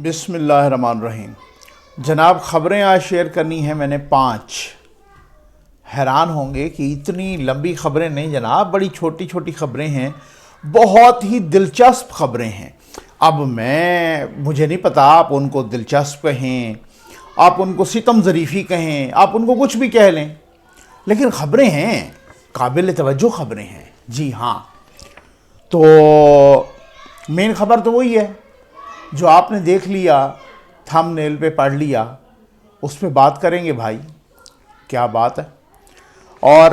بسم اللہ الرحمن الرحیم۔ جناب خبریں آج شیئر کرنی ہیں میں نے 5۔ حیران ہوں گے کہ اتنی لمبی خبریں نہیں جناب، بڑی چھوٹی چھوٹی خبریں ہیں، بہت ہی دلچسپ خبریں ہیں۔ اب مجھے نہیں پتا آپ ان کو دلچسپ کہیں، آپ ان کو ستم ظریفی کہیں، آپ ان کو کچھ بھی کہہ لیں، لیکن خبریں ہیں، قابل توجہ خبریں ہیں۔ جی ہاں، تو مین خبر تو وہی ہے جو آپ نے دیکھ لیا، تھم نیل پہ پڑھ لیا، اس پہ بات کریں گے بھائی، کیا بات ہے۔ اور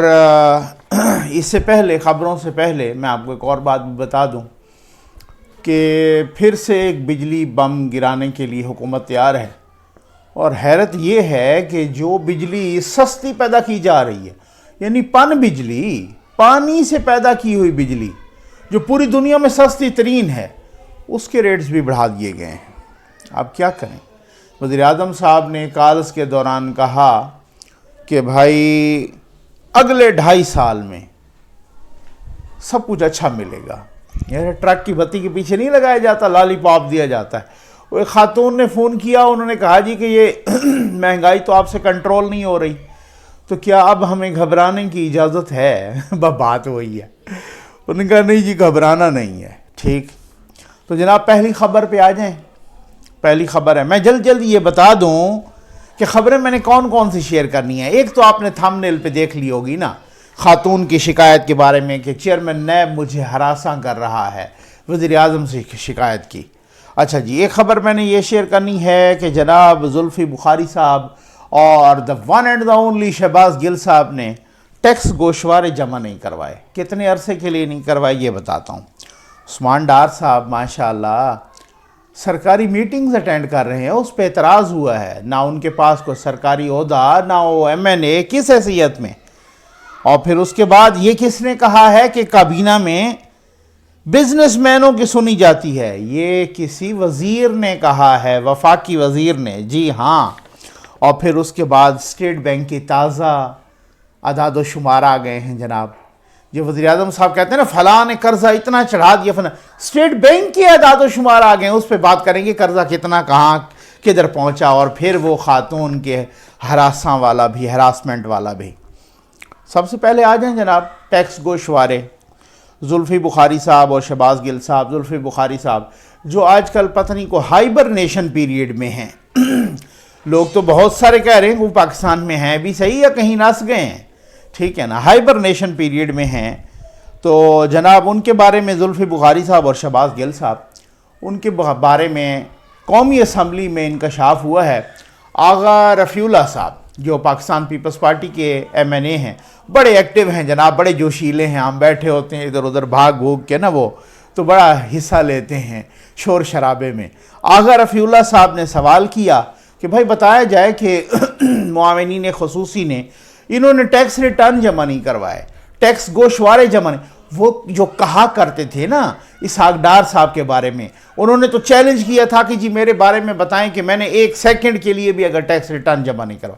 اس سے پہلے، خبروں سے پہلے میں آپ کو ایک اور بات بھی بتا دوں کہ پھر سے ایک بجلی بم گرانے کے لیے حکومت تیار ہے، اور حیرت یہ ہے کہ جو بجلی سستی پیدا کی جا رہی ہے، یعنی بجلی، پانی سے پیدا کی ہوئی بجلی جو پوری دنیا میں سستی ترین ہے، اس کے ریٹس بھی بڑھا دیے گئے ہیں۔ اب کیا کریں؟ وزیر اعظم صاحب نے کالس کے دوران کہا کہ بھائی اگلے 2.5 سال میں سب کچھ اچھا ملے گا۔ یہ ٹرک کی بتی کے پیچھے نہیں لگایا جاتا، لالی پاپ دیا جاتا ہے۔ وہ ایک خاتون نے فون کیا، انہوں نے کہا جی کہ یہ مہنگائی تو آپ سے کنٹرول نہیں ہو رہی، تو کیا اب ہمیں گھبرانے کی اجازت ہے؟ بات وہی ہے، انہوں نے کہا نہیں جی گھبرانا نہیں ہے۔ ٹھیک، تو جناب پہلی خبر پہ آ جائیں۔ پہلی خبر ہے، میں جلد یہ بتا دوں کہ خبریں میں نے کون سی شیئر کرنی ہیں۔ ایک تو آپ نے تھم نیل پہ دیکھ لی ہوگی نا، خاتون کی شکایت کے بارے میں کہ چیئرمین نیب مجھے ہراساں کر رہا ہے، وزیر اعظم سے شکایت کی۔ اچھا جی، ایک خبر میں نے یہ شیئر کرنی ہے کہ جناب زلفی بخاری صاحب اور the one and the only Shahbaz گل صاحب نے ٹیکس گوشوارے جمع نہیں کروائے۔ کتنے عرصے کے لیے نہیں کروائے یہ بتاتا ہوں۔ عثمان ڈار صاحب ماشاءاللہ سرکاری میٹنگز اٹینڈ کر رہے ہیں، اس پہ اعتراض ہوا ہے، نہ ان کے پاس کوئی سرکاری عہدہ، نہ وہ MNA، کس حیثیت میں؟ اور پھر اس کے بعد یہ کس نے کہا ہے کہ کابینہ میں بزنس مینوں کی سنی جاتی ہے؟ یہ کسی وزیر نے کہا ہے، وفاقی وزیر نے۔ جی ہاں، اور پھر اس کے بعد اسٹیٹ بینک کی تازہ اعداد و شمار آ گئے ہیں جناب۔ جو وزیر اعظم صاحب کہتے ہیں نا فلاں نے قرضہ اتنا چڑھا دیا، فلاں اسٹیٹ بینک کے اعداد و شمار آ گئے ہیں، اس پہ بات کریں گے، قرضہ کتنا، کہاں، کدھر پہنچا، اور پھر وہ خاتون کے ہراسمنٹ والا بھی۔ سب سے پہلے آ جائیں جناب ٹیکس گوشوارے، زلفی بخاری صاحب اور شہباز گل صاحب۔ زلفی بخاری صاحب جو آج کل پتہ نہیں کو ہائبرنیشن پیریڈ میں ہیں، لوگ تو بہت سارے کہہ رہے ہیں کہ وہ پاکستان میں ہیں بھی صحیح یا کہیں نس گئے ہیں، ٹھیک ہے نا، ہائبرنیشن پیریڈ میں ہیں۔ تو جناب ان کے بارے میں زلفی بخاری صاحب اور شہباز گل صاحب، ان کے بارے میں قومی اسمبلی میں انکشاف ہوا ہے۔ آغا رفیع اللہ صاحب جو پاکستان پیپلز پارٹی کے MNA ہیں، بڑے ایکٹیو ہیں جناب، بڑے جوشیلے ہیں، ہم بیٹھے ہوتے ہیں ادھر ادھر بھاگ بھوگ کے نا، وہ تو بڑا حصہ لیتے ہیں شور شرابے میں۔ آغا رفیع اللہ صاحب نے سوال کیا کہ بھائی بتایا جائے کہ معاونین خصوصی نے انہوں نے ٹیکس ریٹرن جمع نہیں کروائے، ٹیکس گوشوارے جمع نہیں۔ وہ جو کہا کرتے تھے نا اسحاق ڈار صاحب کے بارے میں، انہوں نے تو چیلنج کیا تھا کہ جی میرے بارے میں بتائیں کہ میں نے 1 سیکنڈ کے لیے بھی اگر ٹیکس ریٹرن جمع نہیں کروا۔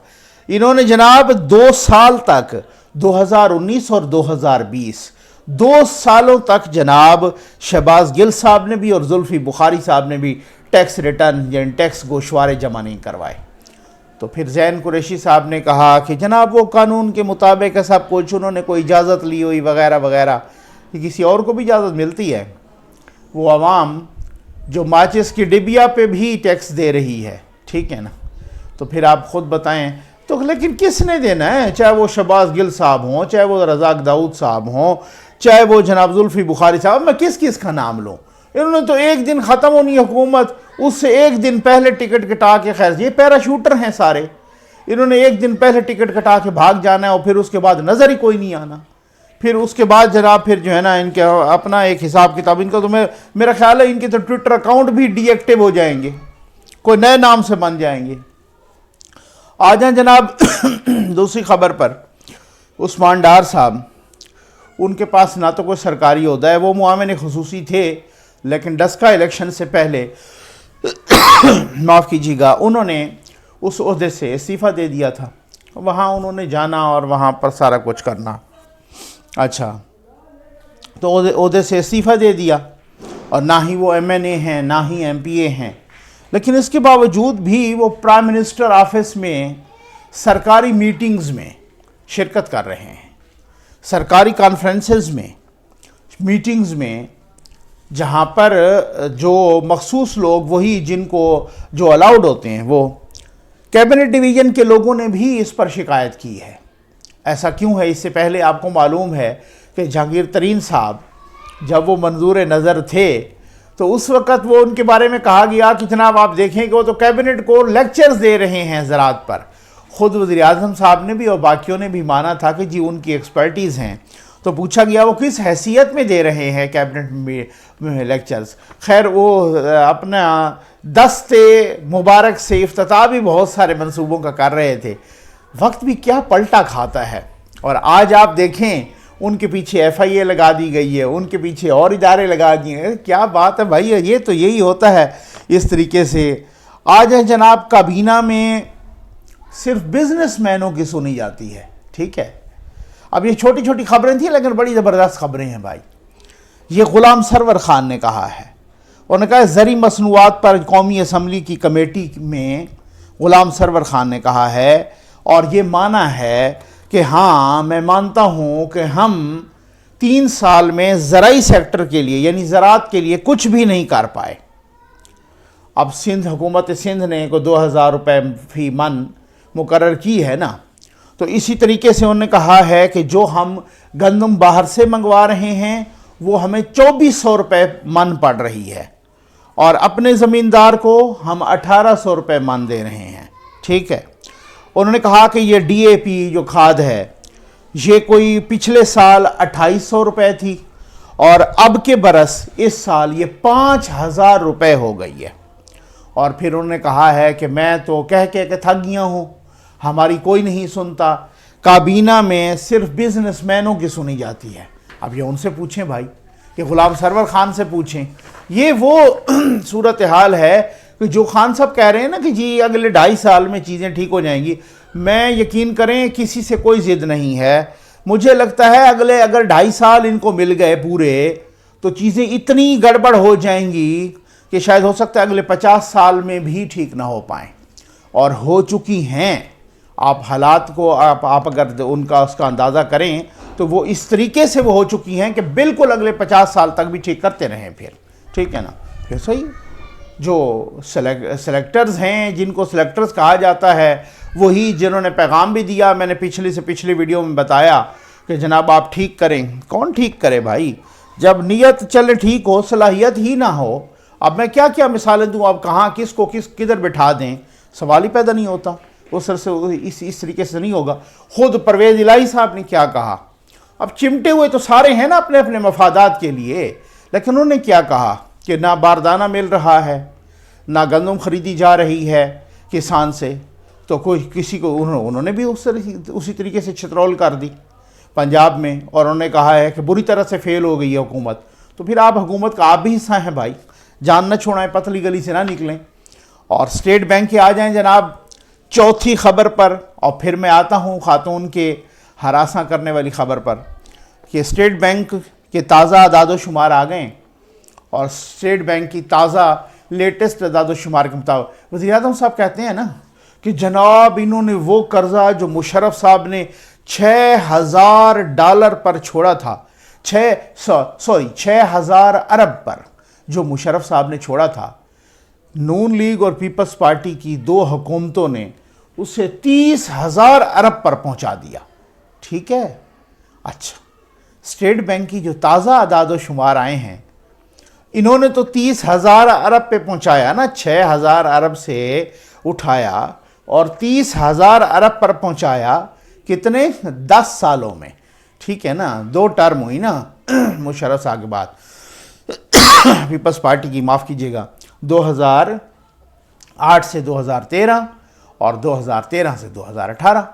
انہوں نے جناب 2 سال تک، 2019 اور 2020، 2 سالوں تک جناب شہباز گل صاحب نے بھی اور زلفی بخاری صاحب نے بھی ٹیکس ریٹرن یعنی ٹیکس گوشوارے جمع نہیں کروائے۔ تو پھر زین قریشی صاحب نے کہا کہ جناب وہ قانون کے مطابق ہے سب کچھ، انہوں نے کوئی اجازت لی ہوئی وغیرہ وغیرہ، کسی اور کو بھی اجازت ملتی ہے؟ وہ عوام جو ماچس کی ڈبیا پہ بھی ٹیکس دے رہی ہے، ٹھیک ہے نا، تو پھر آپ خود بتائیں تو لیکن کس نے دینا ہے؟ چاہے وہ شہباز گل صاحب ہوں، چاہے وہ رزاق داؤد صاحب ہوں، چاہے وہ جناب زلفی بخاری صاحب، میں کس کا نام لوں؟ انہوں نے تو ایک دن ختم ہونی حکومت، اس سے ایک دن پہلے ٹکٹ کٹا کے، خیر یہ پیراشوٹر ہیں سارے، انہوں نے ایک دن پہلے ٹکٹ کٹا کے بھاگ جانا ہے، اور پھر اس کے بعد نظر ہی کوئی نہیں آنا۔ پھر اس کے بعد جناب پھر جو ہے نا ان کے اپنا ایک حساب کتاب، ان کا تو میرا خیال ہے ان کے تو ٹویٹر اکاؤنٹ بھی ڈی ایکٹیو ہو جائیں گے، کوئی نئے نام سے بن جائیں گے۔ آ جائیں جناب دوسری خبر پر، عثمان ڈار صاحب، ان کے پاس نہ تو کوئی سرکاری عہدہ ہے، وہ معاون خصوصی تھے، لیکن ڈسکا الیکشن سے پہلے معاف کیجیے گا انہوں نے اس عہدے سے استعفیٰ دے دیا تھا، وہاں انہوں نے جانا اور وہاں پر سارا کچھ کرنا۔ اچھا، تو عہدے سے استعفیٰ دے دیا، اور نہ ہی وہ MNA ہیں نہ ہی MPA ہیں، لیکن اس کے باوجود بھی وہ پرائم منسٹر آفس میں سرکاری میٹنگز میں شرکت کر رہے ہیں، سرکاری کانفرنسز میں، میٹنگز میں، جہاں پر جو مخصوص لوگ وہی جن کو جو الاؤڈ ہوتے ہیں، وہ کیبنٹ ڈویژن کے لوگوں نے بھی اس پر شکایت کی ہے۔ ایسا کیوں ہے؟ اس سے پہلے آپ کو معلوم ہے کہ جہانگیر ترین صاحب جب وہ منظور نظر تھے تو اس وقت وہ ان کے بارے میں کہا گیا کہ جناب آپ دیکھیں کہ وہ تو کیبنٹ کو لیکچرز دے رہے ہیں زراعت پر۔ خود وزیر اعظم صاحب نے بھی اور باقیوں نے بھی مانا تھا کہ جی ان کی ایکسپرٹیز ہیں، تو پوچھا گیا وہ کس حیثیت میں دے رہے ہیں کیبنٹ میں لیکچرز۔ خیر وہ اپنا دست مبارک سے افتتاح بھی بہت سارے منصوبوں کا کر رہے تھے۔ وقت بھی کیا پلٹا کھاتا ہے، اور آج آپ دیکھیں ان کے پیچھے ایف آئی اے لگا دی گئی ہے، ان کے پیچھے اور ادارے لگا دیے ہیں۔ کیا بات ہے بھائی، یہ تو یہی ہوتا ہے اس طریقے سے۔ آج ہے جناب کابینہ میں صرف بزنس مینوں کی سنی جاتی ہے، ٹھیک ہے۔ اب یہ چھوٹی چھوٹی خبریں تھیں لیکن بڑی زبردست خبریں ہیں بھائی۔ یہ غلام سرور خان نے کہا ہے، انہوں نے کہا زرعی مصنوعات پر قومی اسمبلی کی کمیٹی میں غلام سرور خان نے کہا ہے، اور یہ مانا ہے کہ ہاں میں مانتا ہوں کہ ہم 3 سال میں زرعی سیکٹر کے لیے یعنی زراعت کے لیے کچھ بھی نہیں کر پائے۔ اب حکومت سندھ نے کو 2000 روپے فی من مقرر کی ہے نا، تو اسی طریقے سے انہوں نے کہا ہے کہ جو ہم گندم باہر سے منگوا رہے ہیں وہ ہمیں 2400 روپے من پڑ رہی ہے، اور اپنے زمیندار کو ہم 1800 روپے من دے رہے ہیں، ٹھیک ہے۔ انہوں نے کہا کہ یہ ڈی اے پی جو کھاد ہے یہ کوئی پچھلے سال 2800 روپے تھی، اور اب کے برس اس سال یہ 5000 روپے ہو گئی ہے۔ اور پھر انہوں نے کہا ہے کہ میں تو کہہ کے تھک گیا ہوں، ہماری کوئی نہیں سنتا، کابینہ میں صرف بزنس مینوں کی سنی جاتی ہے۔ اب یہ ان سے پوچھیں بھائی، کہ غلام سرور خان سے پوچھیں۔ یہ وہ صورتحال ہے کہ جو خان صاحب کہہ رہے ہیں نا کہ جی اگلے 2.5 سال میں چیزیں ٹھیک ہو جائیں گی، میں یقین کریں کسی سے کوئی ضد نہیں ہے۔ مجھے لگتا ہے اگر 2.5 سال ان کو مل گئے پورے تو چیزیں اتنی گڑبڑ ہو جائیں گی کہ شاید ہو سکتا ہے اگلے 50 سال میں بھی ٹھیک نہ ہو پائیں، اور ہو چکی ہیں۔ آپ حالات کو آپ اگر اس کا اندازہ کریں تو وہ اس طریقے سے وہ ہو چکی ہیں کہ بالکل اگلے 50 سال تک بھی ٹھیک کرتے رہیں پھر، ٹھیک ہے نا۔ پھر صحیح جو سلیکٹرز ہیں، جن کو سلیکٹرز کہا جاتا ہے، وہی جنہوں نے پیغام بھی دیا، میں نے پچھلی ویڈیو میں بتایا کہ جناب آپ ٹھیک کریں۔ کون ٹھیک کرے بھائی؟ جب نیت چلے ٹھیک ہو، صلاحیت ہی نہ ہو۔ اب میں کیا مثالیں دوں، اب کہاں کس کو کدھر بٹھا دیں، سوال ہی پیدا نہیں ہوتا۔ اس طریقے سے نہیں ہوگا۔ خود پرویز الہی صاحب نے کیا کہا، اب چمٹے ہوئے تو سارے ہیں نا اپنے اپنے مفادات کے لیے، لیکن انہوں نے کیا کہا کہ نہ باردانہ مل رہا ہے، نہ گندم خریدی جا رہی ہے کسان سے، تو کسی کو انہوں نے بھی اسی طریقے سے چھترول کر دی پنجاب میں، اور انہوں نے کہا ہے کہ بری طرح سے فیل ہو گئی ہے حکومت۔ تو پھر آپ حکومت کا آپ بھی حصہ ہیں بھائی، جان نہ چھوڑائیں، پتلی گلی سے نہ نکلیں۔ اور اسٹیٹ بینک کے آ جائیں جناب چوتھی خبر پر، اور پھر میں آتا ہوں خاتون کے ہراساں کرنے والی خبر پر، کہ اسٹیٹ بینک کے تازہ اعداد و شمار آ گئے، اور اسٹیٹ بینک کی تازہ لیٹسٹ اعداد و شمار کے مطابق وزیر اعظم صاحب کہتے ہیں نا کہ جناب انہوں نے وہ قرضہ جو مشرف صاحب نے $6000 پر چھوڑا تھا، 6000 ارب پر جو مشرف صاحب نے چھوڑا تھا، نون لیگ اور پیپلز پارٹی کی 2 حکومتوں نے اسے 30,000 ارب پر پہنچا دیا، ٹھیک ہے۔ اچھا، اسٹیٹ بینک کی جو تازہ اعداد و شمار آئے ہیں، انہوں نے تو 30,000 ارب پہ پہنچایا نا، 6,000 ارب سے اٹھایا اور 30,000 ارب پر پہنچایا، کتنے؟ 10 سالوں میں، ٹھیک ہے نا۔ 2 ٹرم ہوئی نا مشرف صاحب کے بعد، پیپلز پارٹی کی، معاف کیجیے گا، 2008 سے 2013 اور 2013 سے 2018۔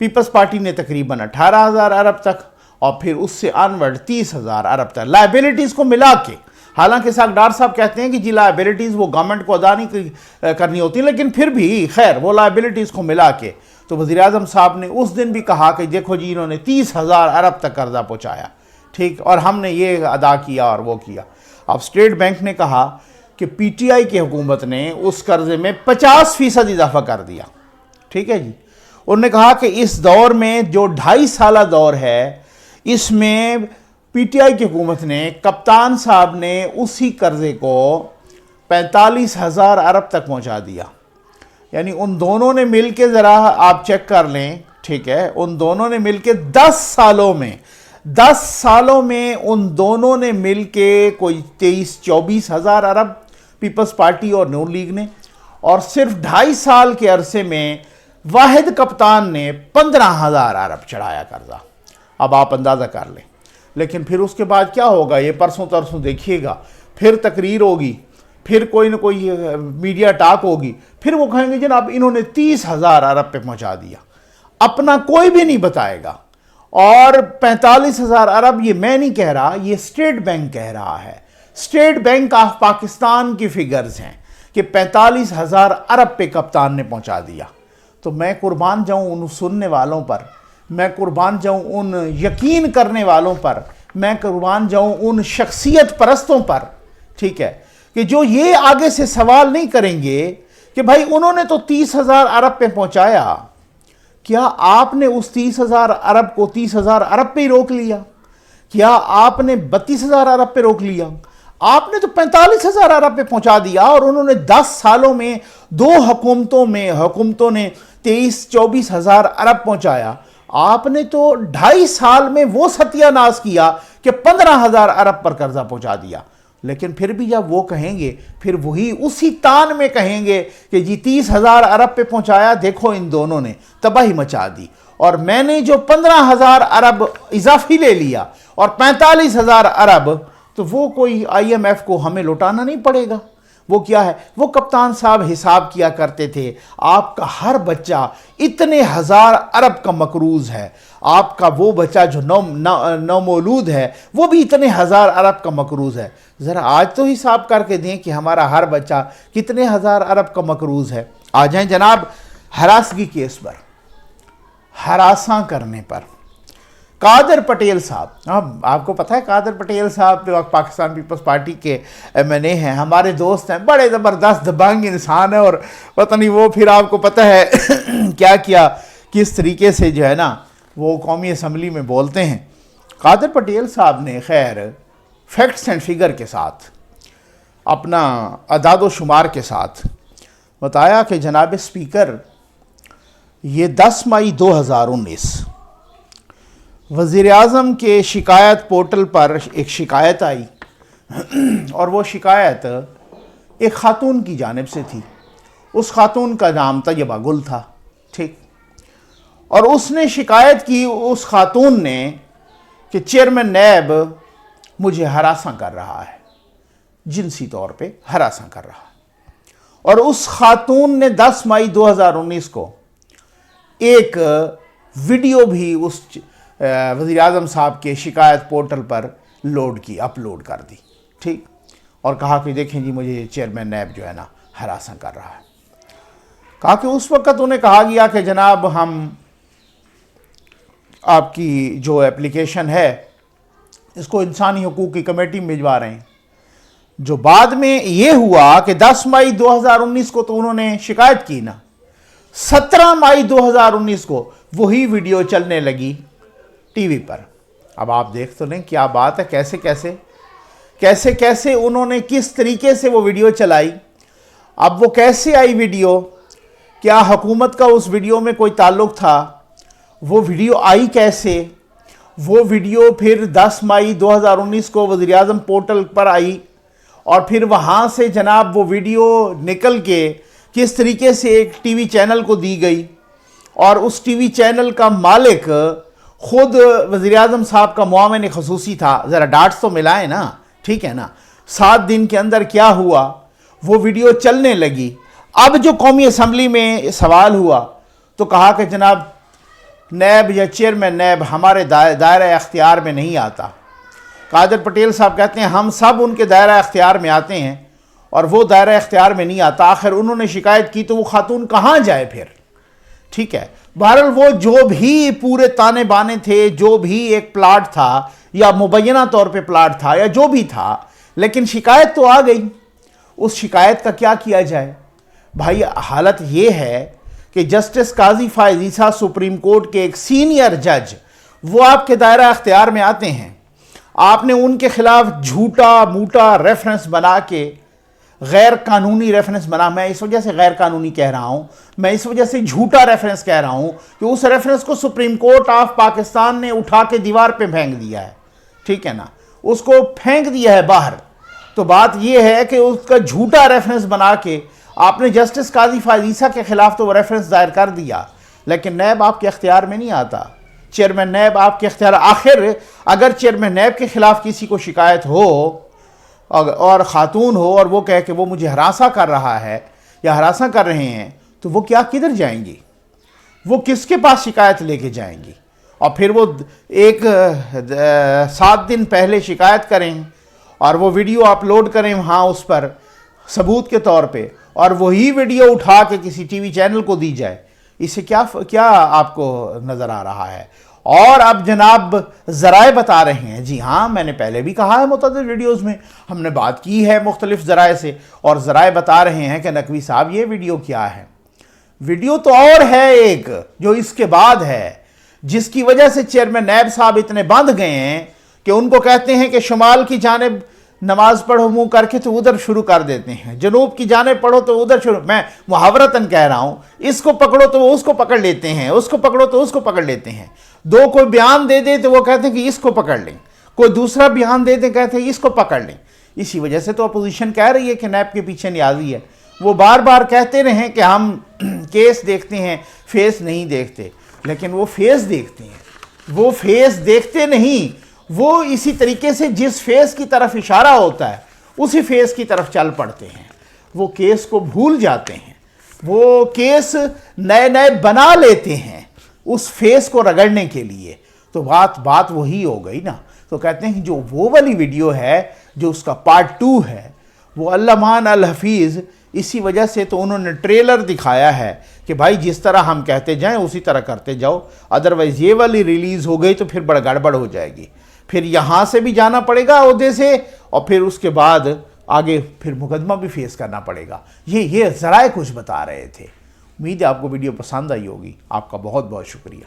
پیپلز پارٹی نے تقریباً 18,000 ارب تک، اور پھر اس سے آنورڈ 30,000 ارب تک لائبلٹیز کو ملا کے۔ حالانکہ ڈار صاحب کہتے ہیں کہ جی لائبلٹیز وہ گورنمنٹ کو ادا نہیں کرنی ہوتی، لیکن پھر بھی خیر وہ لائبلٹیز کو ملا کے تو وزیر اعظم صاحب نے اس دن بھی کہا کہ دیکھو جی انہوں نے 30,000 ارب تک قرضہ پہنچایا، ٹھیک، اور ہم نے یہ ادا کیا اور وہ کیا۔ اب اسٹیٹ بینک نے کہا کہ پی ٹی آئی کی حکومت نے اس قرضے میں 50% اضافہ کر دیا. ٹھیک ہے جی. انہوں نے کہا کہ اس دور میں جو 2.5 سالہ دور ہے اس میں پی ٹی آئی کی حکومت نے کپتان صاحب نے اسی قرضے کو 45,000 ارب تک پہنچا دیا. یعنی ان دونوں نے مل کے ذرا آپ چیک کر لیں. ٹھیک ہے, ان دونوں نے مل کے 10 سالوں میں ان دونوں نے مل کے کوئی 23-24 ہزار ارب پیپلز پارٹی اور نون لیگ نے, اور صرف 2.5 سال کے عرصے میں واحد کپتان نے 15,000 ارب چڑھایا قرضہ. اب آپ اندازہ کر لیں. لیکن پھر اس کے بعد کیا ہوگا, یہ پرسوں ترسوں دیکھیے گا, پھر تقریر ہوگی, پھر کوئی نہ کوئی میڈیا ٹاک ہوگی, پھر وہ کہیں گے جناب انہوں نے 30,000 ارب پہ پہنچا دیا. اپنا کوئی بھی نہیں بتائے گا. اور 45,000 ارب یہ میں نہیں کہہ رہا, یہ اسٹیٹ بینک کہہ رہا ہے. اسٹیٹ بینک آف پاکستان کی فگرز ہیں کہ 45,000 ارب پہ کپتان نے پہنچا دیا. تو میں قربان جاؤں ان سننے والوں پر, میں قربان جاؤں ان یقین کرنے والوں پر, میں قربان جاؤں ان شخصیت پرستوں پر. ٹھیک ہے, کہ جو یہ آگے سے سوال نہیں کریں گے کہ بھائی انہوں نے تو 30,000 ارب پہ پہنچایا, کیا آپ نے اس 30,000 ارب کو 30,000 ارب پہ ہی روک لیا؟ کیا آپ نے 32,000 ارب پہ روک لیا؟ آپ نے تو 45,000 ارب پہ پہنچا دیا. اور انہوں نے 10 سالوں میں 2 حکومتوں نے 23-24 ہزار ارب پہنچایا. آپ نے تو 2.5 سال میں وہ ستیہ ناز کیا کہ 15,000 ارب پر قرضہ پہنچا دیا. لیکن پھر بھی جب وہ کہیں گے, پھر وہی اسی تان میں کہیں گے کہ جی 30,000 ارب پہ پہنچایا, دیکھو ان دونوں نے تباہی مچا دی, اور میں نے جو 15,000 ارب اضافی لے لیا اور 45,000 ارب, تو وہ کوئی آئی ایم ایف کو ہمیں لوٹانا نہیں پڑے گا. وہ کیا ہے, وہ کپتان صاحب حساب کیا کرتے تھے, آپ کا ہر بچہ اتنے 1,000 ارب کا مقروض ہے, آپ کا وہ بچہ جو نومولود ہے وہ بھی اتنے 1,000 ارب کا مقروض ہے. ذرا آج تو حساب کر کے دیں کہ ہمارا ہر بچہ کتنے 1,000 ارب کا مقروض ہے. آ جائیں جناب ہراسگی کیس پر, ہراساں کرنے پر. قادر پٹیل صاحب, آپ کو پتہ ہے قادر پٹیل صاحب پاکستان پیپلز پارٹی کے ایم این اے ہیں, ہمارے دوست ہیں, بڑے زبردست دبنگ انسان ہے, اور پتہ نہیں وہ پھر آپ کو پتہ ہے کیا کس طریقے سے جو ہے نا وہ قومی اسمبلی میں بولتے ہیں. قادر پٹیل صاحب نے خیر فیکٹس اینڈ فگر کے ساتھ, اپنا اعداد و شمار کے ساتھ بتایا کہ جناب اسپیکر, یہ 10 مئی 2019 وزیر اعظم کے شکایت پورٹل پر ایک شکایت آئی, اور وہ شکایت ایک خاتون کی جانب سے تھی. اس خاتون کا نام طیبہ گل تھا. ٹھیک, اور اس نے شکایت کی, اس خاتون نے, کہ چیئرمین نیب مجھے ہراساں کر رہا ہے, جنسی طور پہ ہراساں کر رہا ہے. اور اس خاتون نے 10 مئی 2019 کو ایک ویڈیو بھی اس وزیر اعظم صاحب کے شکایت پورٹل پر اپلوڈ کر دی. ٹھیک, اور کہا کہ دیکھیں جی مجھے چیئرمین نیب جو ہے نا ہراساں کر رہا ہے. کہا کہ اس وقت انہیں کہا گیا کہ جناب ہم آپ کی جو اپلیکیشن ہے اس کو انسانی حقوق کی کمیٹی میں بھجوا رہے ہیں. جو بعد میں یہ ہوا کہ 10 مئی 2019 کو تو انہوں نے شکایت کی نا, 17 مئی 2019 کو وہی ویڈیو چلنے لگی ٹی وی پر. اب آپ دیکھ تو لیں کیا بات ہے, کیسے کیسے انہوں نے کس طریقے سے وہ ویڈیو چلائی. اب وہ کیسے آئی ویڈیو, کیا حکومت کا اس ویڈیو میں کوئی تعلق تھا, وہ ویڈیو آئی کیسے, وہ ویڈیو پھر 10 مئی 2019 کو وزیر اعظم پورٹل پر آئی, اور پھر وہاں سے جناب وہ ویڈیو نکل کے کس طریقے سے ایک ٹی وی چینل کو دی گئی, اور اس ٹی وی چینل کا مالک خود وزیر اعظم صاحب کا معاون خصوصی تھا. ذرا ڈاٹس تو ملائیں نا, ٹھیک ہے نا. 7 دن کے اندر کیا ہوا, وہ ویڈیو چلنے لگی. اب جو قومی اسمبلی میں سوال ہوا تو کہا کہ جناب نیب یا چیئرمین نیب ہمارے دائرہ اختیار میں نہیں آتا. قادر پٹیل صاحب کہتے ہیں ہم سب ان کے دائرہ اختیار میں آتے ہیں, اور وہ دائرہ اختیار میں نہیں آتا. آخر انہوں نے شکایت کی تو وہ خاتون کہاں جائے پھر. ٹھیک ہے, بہرحال وہ جو بھی پورے تانے بانے تھے, جو بھی ایک پلاٹ تھا یا مبینہ طور پہ پلاٹ تھا یا جو بھی تھا, لیکن شکایت تو آ گئی. اس شکایت کا کیا کیا جائے؟ بھائی حالت یہ ہے کہ جسٹس قاضی فائز عیسیٰ سپریم کورٹ کے ایک سینئر جج وہ آپ کے دائرہ اختیار میں آتے ہیں، آپ نے ان کے خلاف جھوٹا موٹا ریفرنس بنا کے، غیر قانونی ریفرنس بنا، میں اس وجہ سے غیر قانونی کہہ رہا ہوں، میں اس وجہ سے جھوٹا ریفرنس کہہ رہا ہوں کہ اس ریفرنس کو سپریم کورٹ آف پاکستان نے اٹھا کے دیوار پہ پھینک دیا ہے، ٹھیک ہے نا، اس کو پھینک دیا ہے باہر۔ تو بات یہ ہے کہ اس کا جھوٹا ریفرنس بنا کے آپ نے جسٹس قاضی فائز عیسیٰ کے خلاف تو وہ ریفرنس دائر کر دیا، لیکن نیب آپ کے اختیار میں نہیں آتا، چیئرمین نیب آپ کے اختیار، آخر اگر چیئرمین نیب کے خلاف کسی کو شکایت ہو اور خاتون ہو اور وہ کہے کہ وہ مجھے ہراساں کر رہا ہے یا ہراساں کر رہے ہیں، تو وہ کیا کدھر جائیں گی؟ وہ کس کے پاس شکایت لے کے جائیں گی؟ اور پھر وہ 7 دن پہلے شکایت کریں اور وہ ویڈیو اپلوڈ کریں وہاں اس پر ثبوت کے طور پہ، اور وہی ویڈیو اٹھا کے کسی ٹی وی چینل کو دی جائے، اس سے کیا آپ کو نظر آ رہا ہے؟ اور اب جناب ذرائع بتا رہے ہیں، جی ہاں میں نے پہلے بھی کہا ہے متعدد ویڈیوز میں، ہم نے بات کی ہے مختلف ذرائع سے، اور ذرائع بتا رہے ہیں کہ نقوی صاحب یہ ویڈیو کیا ہے؟ ویڈیو تو اور ہے ایک جو اس کے بعد ہے، جس کی وجہ سے چیئرمین نیب صاحب اتنے باندھ گئے ہیں کہ ان کو کہتے ہیں کہ شمال کی جانب نماز پڑھو منہ کر کے تو ادھر شروع کر دیتے ہیں، جنوب کی جانب پڑھو تو ادھر شروع، میں محاورتاً کہہ رہا ہوں، اس کو پکڑو تو وہ اس کو پکڑ لیتے ہیں، اس کو پکڑو تو اس کو پکڑ لیتے ہیں، دو کوئی بیان دے دے تو وہ کہتے ہیں کہ اس کو پکڑ لیں، کوئی دوسرا بیان دے دے کہتے ہیں اس کو پکڑ لیں۔ اسی وجہ سے تو اپوزیشن کہہ رہی ہے کہ نیب کے پیچھے نیازی ہے، وہ بار بار کہتے رہیں کہ ہم کیس دیکھتے ہیں فیس نہیں دیکھتے، لیکن وہ فیس دیکھتے ہیں، وہ فیس دیکھتے نہیں، وہ اسی طریقے سے جس فیس کی طرف اشارہ ہوتا ہے اسی فیس کی طرف چل پڑتے ہیں، وہ کیس کو بھول جاتے ہیں، وہ کیس نئے نئے بنا لیتے ہیں اس فیس کو رگڑنے کے لیے۔ تو بات وہی ہو گئی نا، تو کہتے ہیں کہ جو وہ والی ویڈیو ہے جو اس کا پارٹ 2 ہے، وہ علمان الحفیظ، اسی وجہ سے تو انہوں نے ٹریلر دکھایا ہے کہ بھائی جس طرح ہم کہتے جائیں اسی طرح کرتے جاؤ، ادروائز یہ والی ریلیز ہو گئی تو پھر بڑا گڑبڑ ہو جائے گی، پھر یہاں سے بھی جانا پڑے گا عہدے سے، اور پھر اس کے بعد آگے پھر مقدمہ بھی فیس کرنا پڑے گا۔ یہ ذرائع کچھ بتا رہے تھے۔ امید ہے آپ کو ویڈیو پسند آئی ہوگی۔ آپ کا بہت بہت شکریہ۔